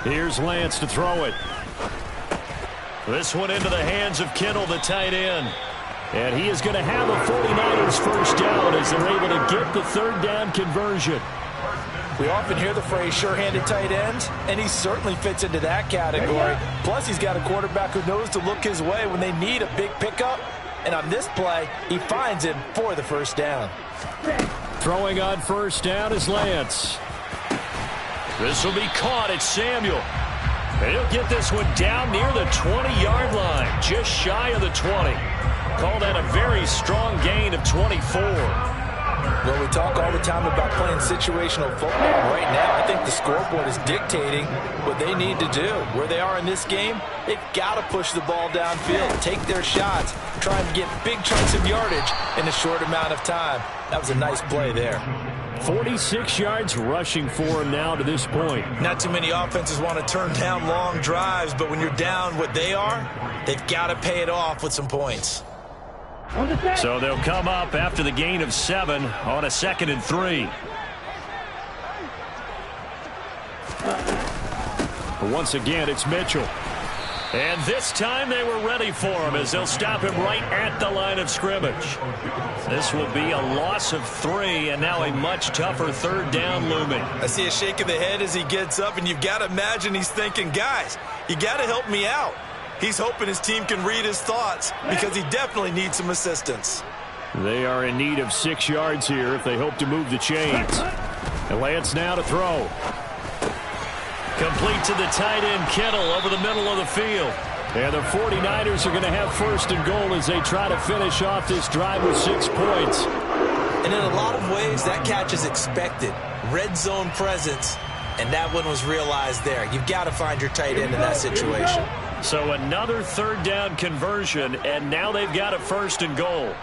Speaker 5: Here's Lance to throw it.
Speaker 1: This one into the hands of Kittle, the tight end.
Speaker 5: And he is going to have a 49ers 1st down as they're able to get the 3rd down conversion.
Speaker 2: We often hear the phrase sure-handed tight end, and he certainly fits into that category. Plus, he's got a quarterback who knows to look his way when they need a big pickup. And on this play, he finds him for the 1st down.
Speaker 5: Throwing on 1st down is Lance.
Speaker 1: This will be caught. It's Samuel. And he'll get this one down near the 20-yard line, just shy of the 20. Call that a very strong gain of 24.
Speaker 2: Well, we talk all the time about playing situational football. Right now, I think the scoreboard is dictating what they need to do. Where they are in this game, they've got to push the ball downfield, take their shots, try and get big chunks of yardage in a short amount of time. That was a nice play there.
Speaker 5: 46 yards rushing for him now to this point.
Speaker 2: Not too many offenses want to turn down long drives, but when you're down what they are, they've got to pay it off with some points.
Speaker 1: So they'll come up after the gain of 7 on a 2nd and 3.
Speaker 5: Once again, it's Mitchell.
Speaker 1: And this time they were ready for him as they'll stop him right at the line of scrimmage. This will be a loss of 3 and now a much tougher 3rd down looming.
Speaker 2: I see a shake of the head as he gets up, and you've got to imagine he's thinking, guys, you got to help me out. He's hoping his team can read his thoughts because he definitely needs some assistance.
Speaker 5: They are in need of 6 yards here if they hope to move the chains. And Lance now to throw.
Speaker 1: Complete to the tight end, Kittle, over the middle of the field.
Speaker 5: And the 49ers are going to have 1st and goal as they try to finish off this drive with 6 points.
Speaker 2: And in a lot of ways, that catch is expected. Red zone presence, and that one was realized there. You've got to find your tight end in that situation.
Speaker 1: So another 3rd down conversion, and now they've got a 1st and goal.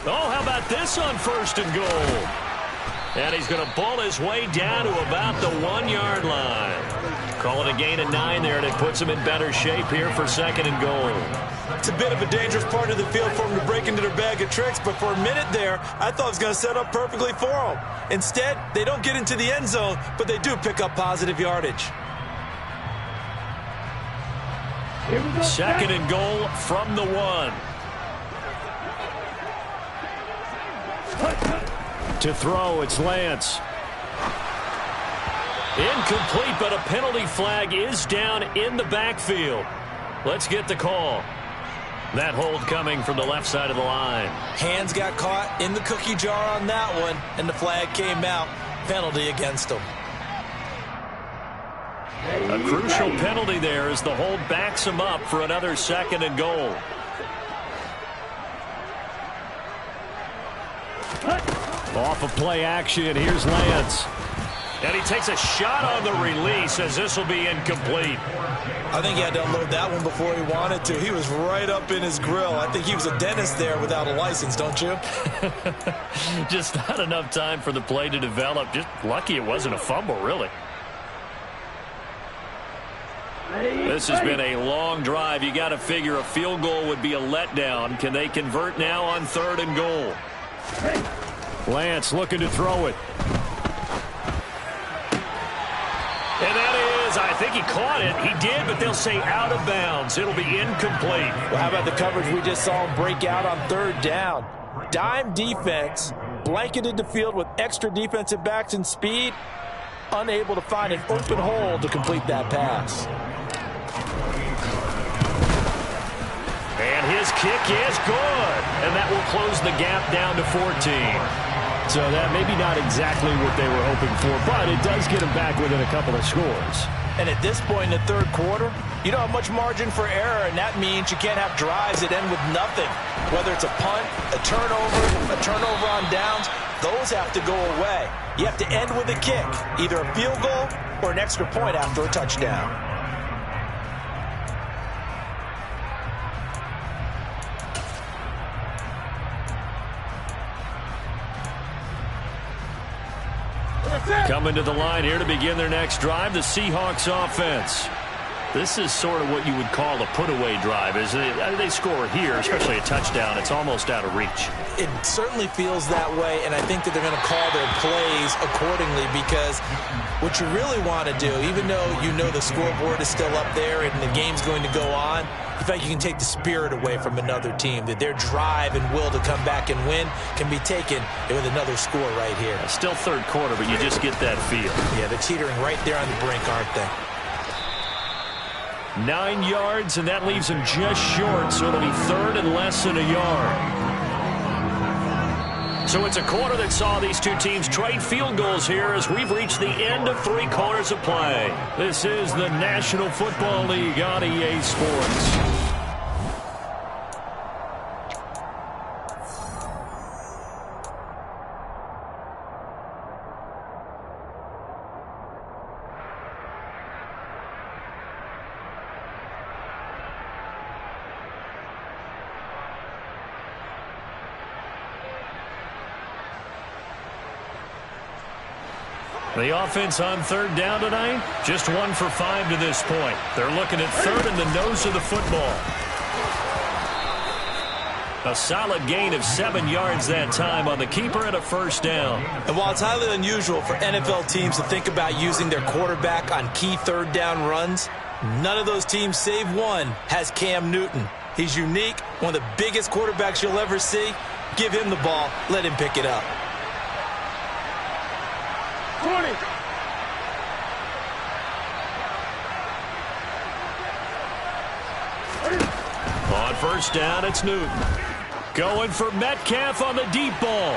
Speaker 1: Oh, how about this on 1st and goal? And he's going to ball his way down to about the 1-yard line. Call it a gain of 9 there, and it puts him in better shape here for 2nd and goal.
Speaker 2: It's a bit of a dangerous part of the field for him to break into their bag of tricks, but for a minute there, I thought it was going to set up perfectly for him. Instead, they don't get into the end zone, but they do pick up positive yardage.
Speaker 1: 2nd and goal from the 1.
Speaker 5: To throw, it's Lance.
Speaker 1: Incomplete, but a penalty flag is down in the backfield. Let's get the call. That hold coming from the left side of the line.
Speaker 2: Hands got caught in the cookie jar on that one, and the flag came out. Penalty against him.
Speaker 1: A crucial penalty there as the hold backs him up for another 2nd and goal.
Speaker 5: Off of play action, here's Lance.
Speaker 1: And he takes a shot on the release as this will be incomplete.
Speaker 2: I think he had to unload that one before he wanted to. He was right up in his grill. I think he was a dentist there without a license, don't you?
Speaker 1: Just not enough time for the play to develop. Just lucky it wasn't a fumble, really. This has been a long drive. You got to figure a field goal would be a letdown. Can they convert now on 3rd and goal?
Speaker 5: Lance looking to throw it.
Speaker 1: And that is, I think he caught it. He did, but they'll say out of bounds. It'll be incomplete.
Speaker 2: Well, how about the coverage we just saw him break out on 3rd down? Dime defense, blanketed the field with extra defensive backs and speed, unable to find an open hole to complete that pass.
Speaker 1: And his kick is good. And that will close the gap down to 14.
Speaker 5: So that maybe not exactly what they were hoping for, but it does get them back within a couple of scores.
Speaker 2: And at this point in the 3rd quarter, you don't have much margin for error, and that means you can't have drives that end with nothing. Whether it's a punt, a turnover on downs, those have to go away. You have to end with a kick, either a field goal or an extra point after a touchdown.
Speaker 1: Coming to the line here to begin their next drive, the Seahawks offense. This is sort of what you would call a put-away drive, isn't it? They score here, especially a touchdown. It's almost out of reach.
Speaker 2: It certainly feels that way, and I think that they're going to call their plays accordingly because what you really want to do, even though you know the scoreboard is still up there and the game's going to go on, in fact, you can take the spirit away from another team, that their drive and will to come back and win can be taken with another score right here.
Speaker 1: Still 3rd quarter, but you just get that feel.
Speaker 2: Yeah, they're teetering right there on the brink, aren't they?
Speaker 1: 9 yards, and that leaves them just short, so it'll be 3rd and less than a yard. So it's a quarter that saw these two teams trade field goals here as we've reached the end of 3 quarters of play. This is the National Football League on EA Sports. The offense on 3rd down tonight, just 1 for 5 to this point. They're looking at 3rd and the nose of the football. A solid gain of 7 yards that time on the keeper and a 1st down.
Speaker 2: And while it's highly unusual for NFL teams to think about using their quarterback on key 3rd down runs, none of those teams, save one, has Cam Newton. He's unique, one of the biggest quarterbacks you'll ever see. Give him the ball, let him pick it up.
Speaker 3: 20.
Speaker 1: On 1st down, it's Newton. Going for Metcalf on the deep ball.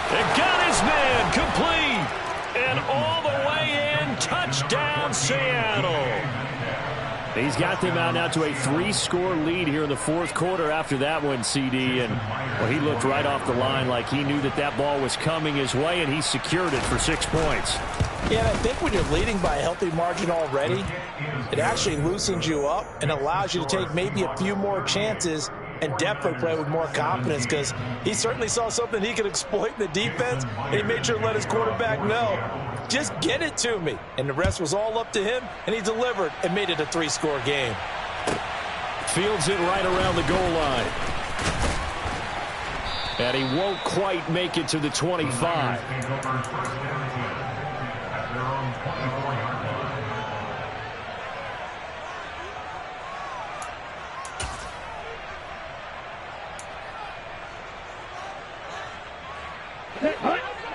Speaker 1: And got his man complete. And all the way in, touchdown Seattle. He's got them out now to a 3-score lead here in the 4th quarter after that one, CD. And well, he looked right off the line like he knew that that ball was coming his way, and he secured it for 6 points.
Speaker 2: Yeah, and I think when you're leading by a healthy margin already, it actually loosens you up and allows you to take maybe a few more chances and definitely play with more confidence, because he certainly saw something he could exploit in the defense, and he made sure to let his quarterback know, just get it to me. And the rest was all up to him, and he delivered and made it a 3-score game.
Speaker 1: Fields it right around the goal line. And he won't quite make it to the 25.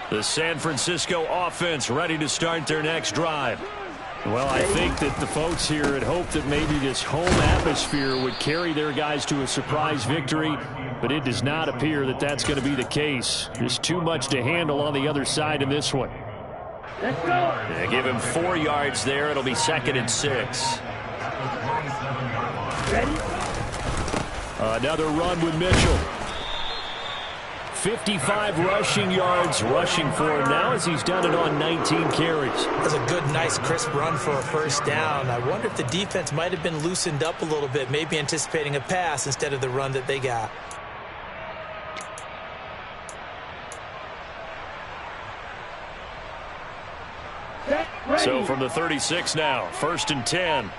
Speaker 1: The San Francisco offense ready to start their next drive. Well, I think that the folks here had hoped that maybe this home atmosphere would carry their guys to a surprise victory, but it does not appear that that's going to be the case. There's too much to handle on the other side in this one.
Speaker 3: Let's go.
Speaker 1: They give him 4 yards there. It'll be 2nd and 6.
Speaker 3: Ready?
Speaker 1: Another run with Mitchell. 55 rushing yards rushing for him now as he's done it on 19 carries.
Speaker 2: That's a good, nice, crisp run for a 1st down. I wonder if the defense might have been loosened up a little bit, maybe anticipating a pass instead of the run that they got.
Speaker 1: So from the 36 now, 1st and 10.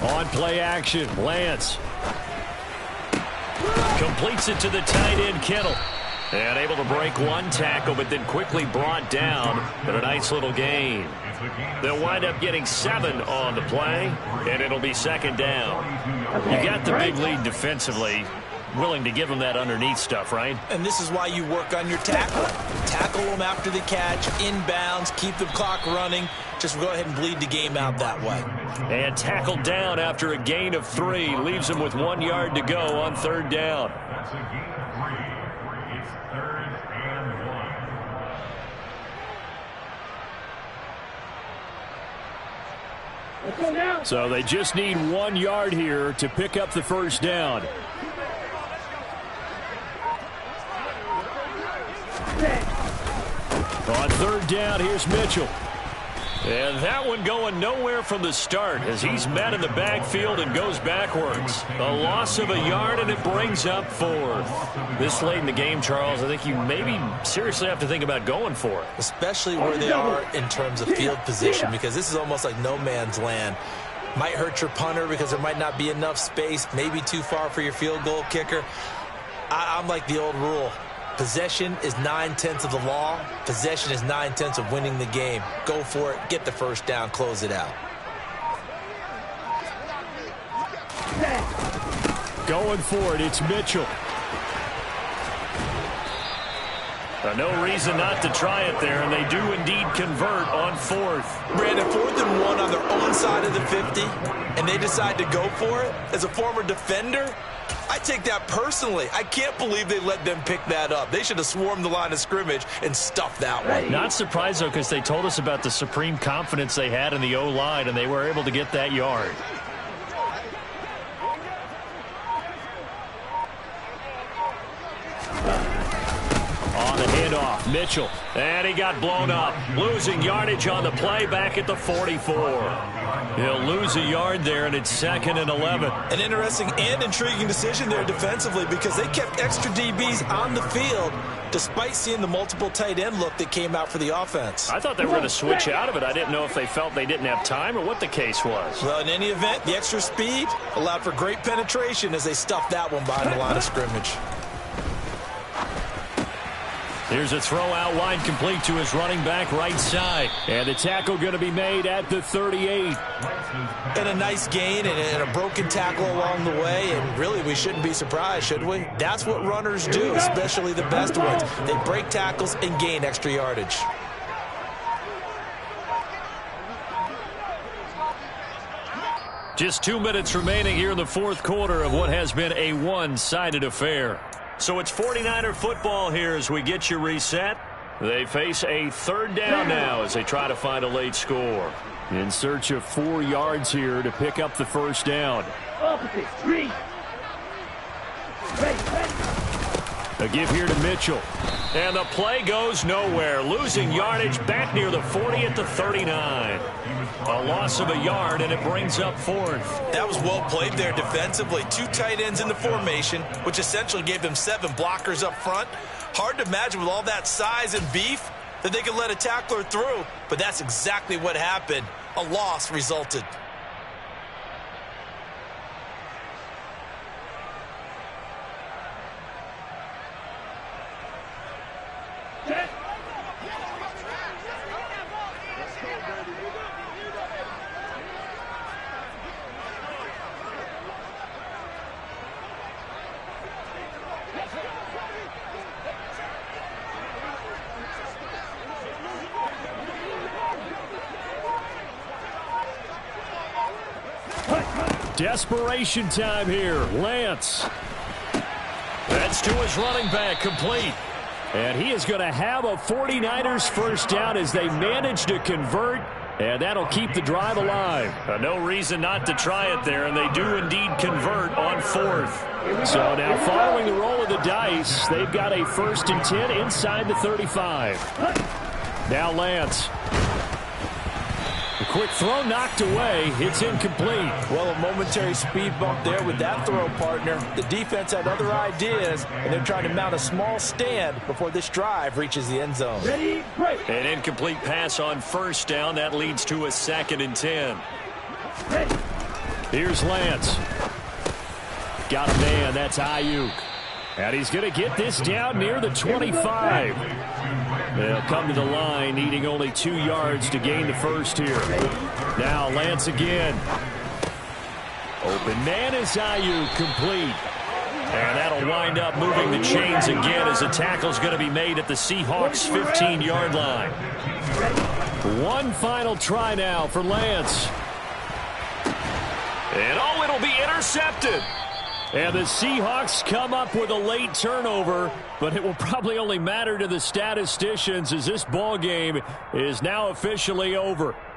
Speaker 1: On play action, Lance. Completes it to the tight end, Kittle. And able to break 1 tackle, but then quickly brought down. But a nice little gain. They'll wind up getting 7 on the play, and it'll be 2nd down. You got the big lead defensively. Willing to give them that underneath stuff, right?
Speaker 2: And this is why you work on your tackle. Tackle them after the catch, inbounds, keep the clock running. Just go ahead and bleed the game out that way.
Speaker 1: And tackled down after a gain of 3. Leaves him with 1 yard to go on 3rd down.
Speaker 4: That's a gain of 3. It's 3rd and 1.
Speaker 3: Let's go now.
Speaker 1: So they just need 1 yard here to pick up the 1st down. On 3rd down, here's Mitchell. And that one going nowhere from the start as he's met in the backfield and goes backwards. A loss of a yard, and it brings up 4th. This late in the game, Charles, I think you maybe seriously have to think about going for it.
Speaker 2: Especially where they are in terms of field position, because this is almost like no man's land. Might hurt your punter because there might not be enough space, maybe too far for your field goal kicker. I'm like the old rule. Possession is 9/10 of the law. Possession is 9/10 of winning the game. Go for it. Get the 1st down. Close it out.
Speaker 1: Going for it. It's Mitchell. No reason not to try it there, and they do indeed convert on 4th.
Speaker 2: Brandon, 4th and 1 on their own side of the 50, and they decide to go for it. As a former defender, I I take that personally. I can't believe they let them pick that up. They should have swarmed the line of scrimmage and stuffed that one.
Speaker 1: Not surprised, though, because they told us about the supreme confidence they had in the O-line, and they were able to get that yard. On the handoff, Mitchell. And he got blown up. Losing yardage on the play back at the 44. He'll lose a yard there, and it's 2nd and 11.
Speaker 2: An interesting and intriguing decision there defensively because they kept extra DBs on the field despite seeing the multiple tight end look that came out for the offense.
Speaker 1: I thought they were going to switch out of it. I didn't know if they felt they didn't have time or what the case was.
Speaker 2: Well, in any event, the extra speed allowed for great penetration as they stuffed that one behind the line of scrimmage.
Speaker 1: Here's a throw out wide, complete to his running back right side. And the tackle going to be made at the 38.
Speaker 2: And a nice gain and a broken tackle along the way. And really, we shouldn't be surprised, should we? That's what runners do, especially the best ones. They break tackles and gain extra yardage.
Speaker 1: Just 2 minutes remaining here in the fourth quarter of what has been a one-sided affair. So it's 49er football here as we get you reset. They face a third down now as they try to find a late score. In search of 4 yards here to pick up the first down. A give here to Mitchell. And the play goes nowhere. Losing yardage back near the 40 at the 39. A loss of a yard, and it brings up 4th.
Speaker 2: That was well played there defensively. 2 tight ends in the formation, which essentially gave them 7 blockers up front. Hard to imagine with all that size and beef that they could let a tackler through, but that's exactly what happened. A loss resulted.
Speaker 1: Desperation time here. Lance. That's to his running back, complete. And he is going to have a 49ers first down as they manage to convert, and that'll keep the drive alive. No reason not to try it there, and they do indeed convert on 4th. So now following the roll of the dice, they've got a 1st and 10 inside the 35. Now Lance. A quick throw knocked away. It's incomplete.
Speaker 2: Well, a momentary speed bump there with that throw, partner. The defense had other ideas, and they're trying to mount a small stand before this drive reaches the end zone.
Speaker 1: An incomplete pass on first down. That leads to a 2nd and 10. Here's Lance. Got a man. That's Ayuk. And he's going to get this down near the 25. They'll come to the line, needing only 2 yards to gain the first here. Now Lance again. Open man is Ayuk, complete. And that'll wind up moving the chains again as the tackle's going to be made at the Seahawks 15-yard line. One final try now for Lance. And oh, it'll be intercepted. And the Seahawks come up with a late turnover, but it will probably only matter to the statisticians as this ball game is now officially over.